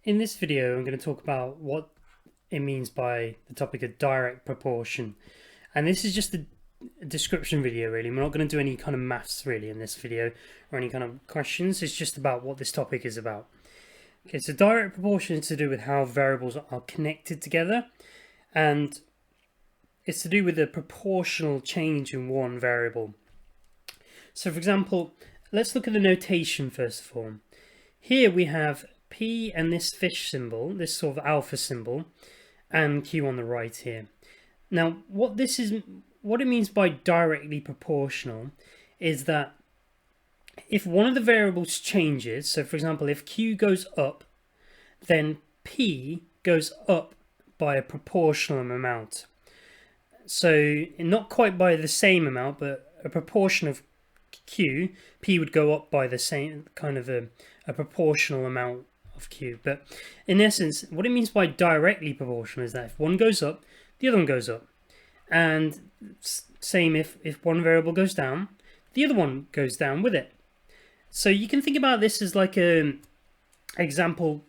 In this video, I'm going to talk about what it means by the topic of direct proportion. And this is just a description video, really. We're not going to do any kind of maths, really, in this video or any kind of questions. It's just about what this topic is about. Okay, so direct proportion is to do with how variables are connected together. And it's to do with the proportional change in one variable. So, for example, let's look at the notation first of all. Here we have P and this fish symbol, this sort of alpha symbol, and Q on the right here. Now, what it means by directly proportional is that if one of the variables changes, so for example, if Q goes up, then P goes up by a proportional amount. So not quite by the same amount, but a proportion of Q, P would go up by the same kind of a proportional amount of Q. But in essence, what it means by directly proportional is that if one goes up, the other one goes up. And same if one variable goes down, the other one goes down with it. So you can think about this as like an example.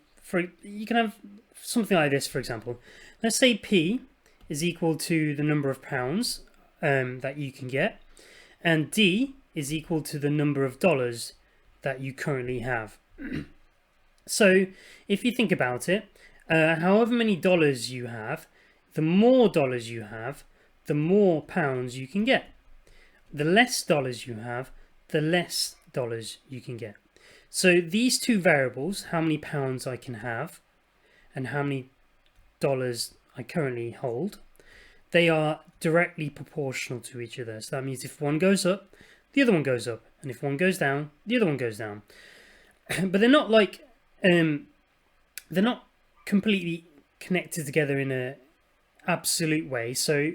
You can have something like this, for example. Let's say P is equal to the number of pounds that you can get, and D is equal to the number of dollars that you currently have. So if you think about it, however many dollars you have, the more dollars you have, the more pounds you can get. The less dollars you have, the less dollars you can get. So these two variables, how many pounds I can have and how many dollars I currently hold, they are directly proportional to each other. So that means if one goes up, the other one goes up, and if one goes down, the other one goes down. But they're not like they're not completely connected together in a absolute way. So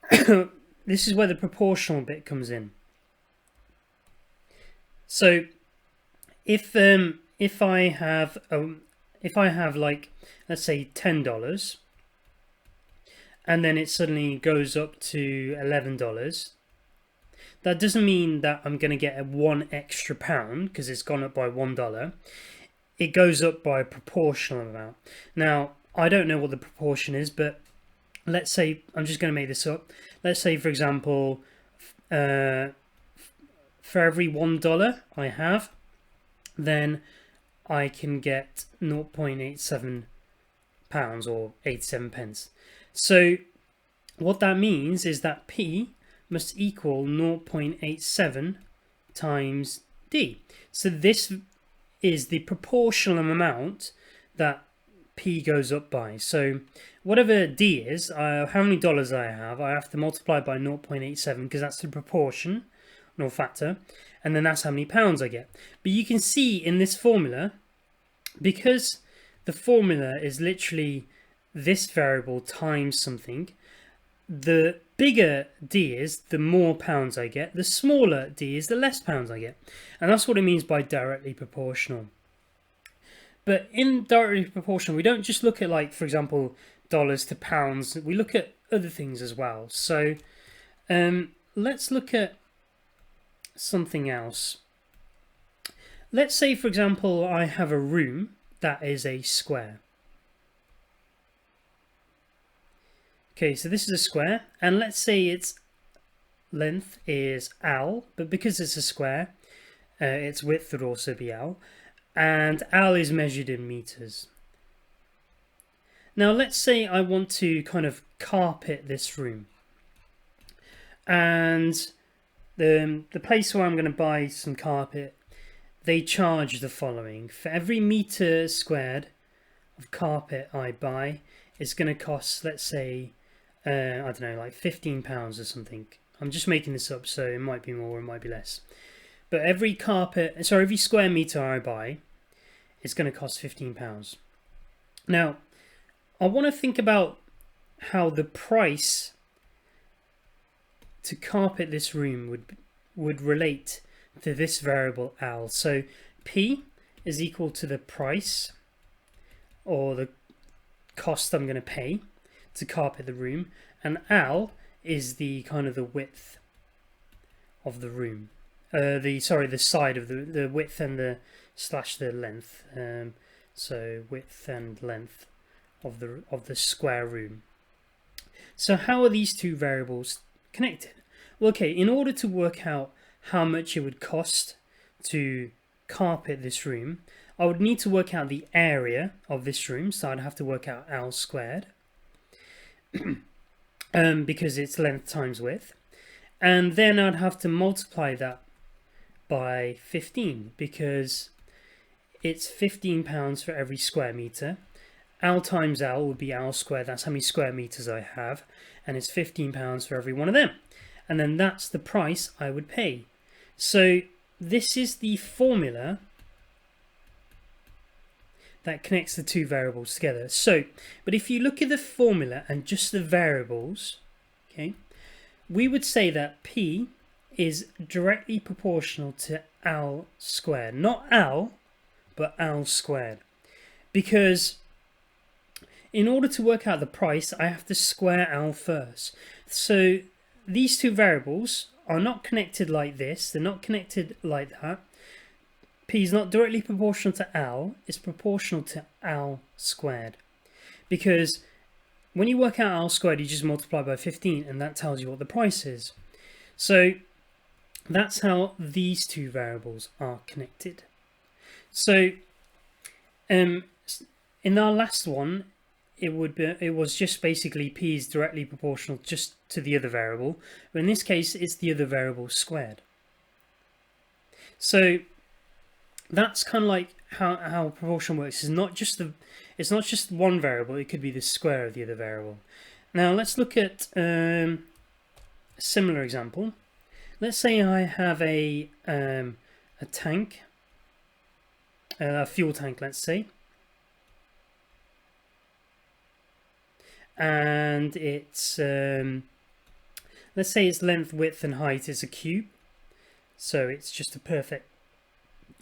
this is where the proportional bit comes in. So if I have like, let's say $10, and then it suddenly goes up to $11, that doesn't mean that I'm going to get a one extra pound because it's gone up by $1. It goes up by a proportional amount. Now, I don't know what the proportion is, but let's say, I'm just going to make this up. Let's say, for example, for every $1 I have, then I can get 0.87 pounds or 87 pence. So what that means is that P must equal 0.87 times D. So this is the proportional amount that P goes up by. So whatever D is, how many dollars I have to multiply by 0.87 because that's the proportional factor, and then that's how many pounds I get. But you can see in this formula, because the formula is literally this variable times something, the bigger D is, the more pounds I get. The smaller D is, the less pounds I get. And that's what it means by directly proportional. But in directly proportional, we don't just look at, like, for example, dollars to pounds. We look at other things as well. So let's look at something else. Let's say, for example, I have a room that is a square. Okay, so this is a square, and let's say its length is L, but because it's a square, its width would also be L, and L is measured in meters. Now let's say I want to kind of carpet this room, and the place where I'm going to buy some carpet, they charge the following. For every meter squared of carpet I buy, it's going to cost, let's say, I don't know, like £15 or something. I'm just making this up, so it might be more, it might be less. But every square meter I buy, it's going to cost £15. Now, I want to think about how the price to carpet this room would relate to this variable L. So P is equal to the price, or the cost I'm going to pay to carpet the room, and L is the kind of the width of the room, the side of the width and the length. So width and length of the square room. So how are these two variables connected? Well, okay, in order to work out how much it would cost to carpet this room, I would need to work out the area of this room, so I'd have to work out L squared because it's length times width, and then I'd have to multiply that by 15 because it's £15 for every square meter. L times L would be L squared, that's how many square meters I have, and it's £15 for every one of them. And then that's the price I would pay. So this is the formula that connects the two variables together. So, but if you look at the formula and just the variables, okay, we would say that P is directly proportional to L squared. Not L, but L squared. Because in order to work out the price, I have to square L first. So these two variables are not connected like this. They're not connected like that. P is not directly proportional to L. It's proportional to L squared. Because when you work out L squared, you just multiply by 15, and that tells you what the price is. So that's how these two variables are connected. So in our last one, it was just basically P is directly proportional just to the other variable, but in this case it's the other variable squared. So that's kind of like how proportion works. It's not just one variable, it could be the square of the other variable. Now let's look at a similar example. Let's say I have a tank, a fuel tank, let's say, and it's let's say its length, width and height is a cube, so it's just a perfect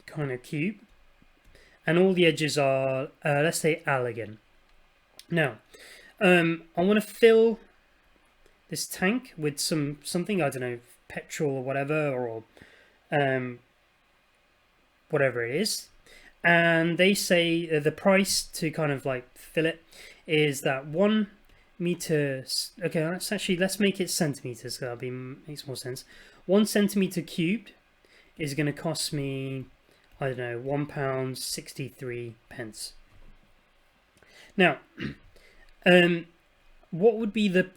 kind of cube, and all the edges are let's say L again. Now I want to fill this tank with something, I don't know, petrol or whatever, or whatever it is, and they say the price to kind of like fill it is that 1 meter. Okay, let's make it centimeters, so that makes more sense. 1 centimeter cubed is going to cost me, I don't know, £1.63. Now what would be the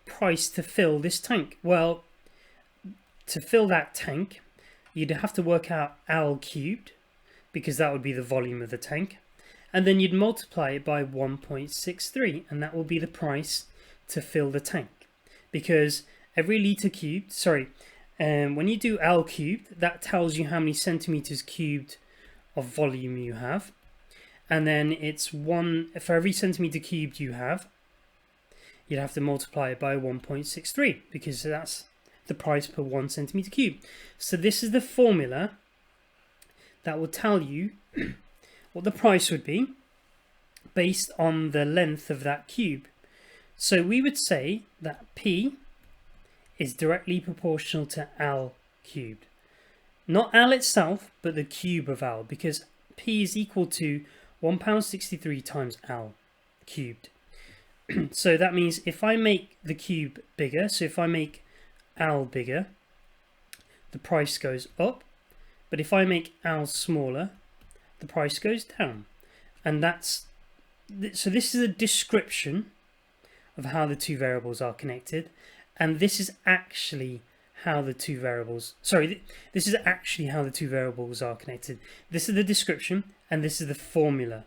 price to fill this tank? Well, to fill that tank you'd have to work out L cubed, because that would be the volume of the tank, and then you'd multiply it by 1.63, and that will be the price to fill the tank. Because every litre cubed, when you do L cubed, that tells you how many centimeters cubed of volume you have, and then it's for every centimeter cubed you have, you'd have to multiply it by 1.63, because that's the price per 1 centimeter cubed. So this is the formula that will tell you what the price would be based on the length of that cube. So we would say that P is directly proportional to L cubed. Not L itself, but the cube of L, because P is equal to £1.63 times L cubed. So that means if I make the cube bigger, so if I make L bigger, the price goes up, but if I make L smaller, the price goes down. And so this is a description of how the two variables are connected, and this is actually how the two variables, this is actually how the two variables are connected. This is the description, and this is the formula.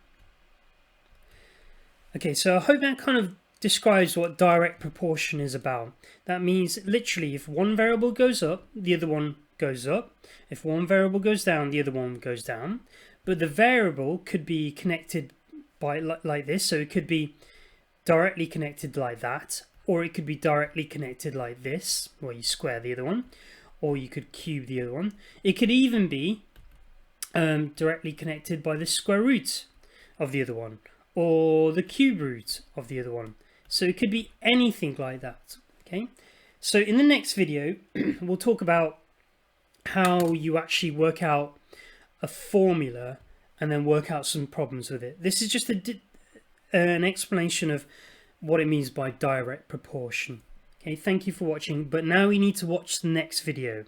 Okay, so I hope that kind of describes what direct proportion is about. That means literally if one variable goes up, the other one goes up. If one variable goes down, the other one goes down. But the variable could be connected by like this, so it could be directly connected like that, or it could be directly connected like this, where you square the other one, or you could cube the other one. It could even be directly connected by the square root of the other one, or the cube root of the other one. So it could be anything like that. Okay, so in the next video we'll talk about how you actually work out a formula and then work out some problems with it. This is just an explanation of what it means by direct proportion. Okay, thank you for watching, but now we need to watch the next video.